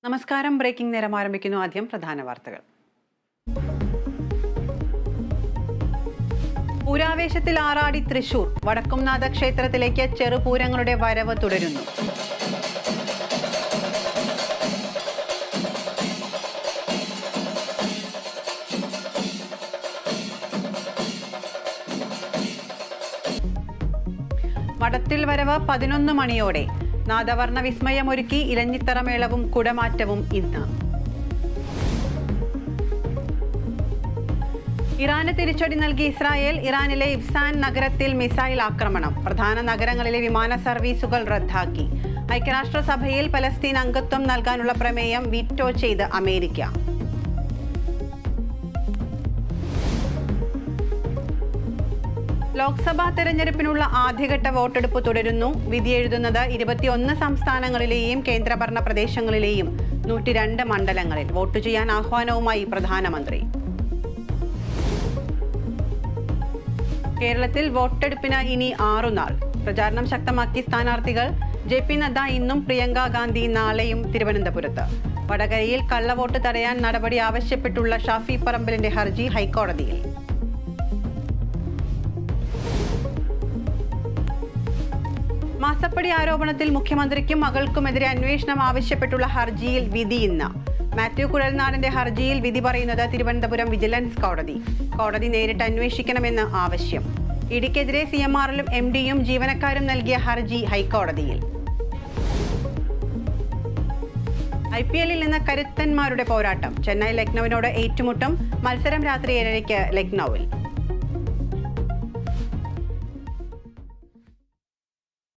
നമസ്കാരം. ബ്രേക്കിംഗ് നേരം ആരംഭിക്കുന്നു. ആദ്യം പ്രധാന വാർത്തകൾ. പൂരാവേശത്തിൽ ആറാടി തൃശൂർ. വടക്കുംനാഥ ക്ഷേത്രത്തിലേക്ക് ചെറുപൂരങ്ങളുടെ വരവ് തുടരുന്നു. മഠത്തിൽ വരവ് 11 മണിയോടെ. നാദവർണ്ണ വിസ്മയമൊരുക്കി ഇലഞ്ഞിത്തറ മേളവും കുടമാറ്റവും ഇന്ന്. ഇറാന് തിരിച്ചടി നൽകി ഇസ്രായേൽ. ഇറാനിലെ ഇഫ്സാൻ നഗരത്തിൽ മിസൈൽ ആക്രമണം. പ്രധാന നഗരങ്ങളിലെ വിമാന സർവീസുകൾ റദ്ദാക്കി. ഐക്യരാഷ്ട്രസഭയിൽ പലസ്തീൻ അംഗത്വം നൽകാനുള്ള പ്രമേയം വീറ്റോ ചെയ്ത് അമേരിക്ക. ലോക്സഭാ തെരഞ്ഞെടുപ്പിനുള്ള ആദ്യഘട്ട വോട്ടെടുപ്പ് തുടരുന്നു. വിധിയെഴുതുന്നത് 21 സംസ്ഥാനങ്ങളിലെയും കേന്ദ്രഭരണ പ്രദേശങ്ങളിലെയും 102 മണ്ഡലങ്ങളിൽ. വോട്ട് ചെയ്യാൻ ആഹ്വാനവുമായി പ്രധാനമന്ത്രി. കേരളത്തിൽ വോട്ടെടുപ്പിന് ഇനി 6 നാൾ. പ്രചാരണം ശക്തമാക്കി സ്ഥാനാർത്ഥികൾ. JP നദ്ദ ഇന്നും പ്രിയങ്ക ഗാന്ധി നാളെയും തിരുവനന്തപുരത്ത്. വടകരയിൽ കള്ളവോട്ട് തടയാൻ നടപടി ആവശ്യപ്പെട്ടുള്ള ഷാഫി പറമ്പലിന്റെ ഹർജി ഹൈക്കോടതിയിൽ. മാസപ്പടി ആരോപണത്തിൽ മുഖ്യമന്ത്രിക്കും മകൾക്കുമെതിരെ അന്വേഷണം ആവശ്യപ്പെട്ടുള്ള ഹർജിയിൽ വിധി ഇന്ന്. മാത്യു കുഴൽനാടന്റെ ഹർജിയിൽ വിധി പറയുന്നത് തിരുവനന്തപുരം വിജിലൻസ് കോടതി. കോടതി നേരിട്ട് അന്വേഷിക്കണമെന്ന് ആവശ്യം. ഇഡിക്കെതിരെ CMRലും MDയും ജീവനക്കാരും നൽകിയ ഹർജി ഹൈക്കോടതിയിൽ. IPLൽ നിന്ന് കരുത്തന്മാരുടെ പോരാട്ടം. ചെന്നൈ ലക്നൌവിനോട് ഏറ്റുമുട്ടും. മത്സരം രാത്രി 7:30 ലക്നൌവിൽ.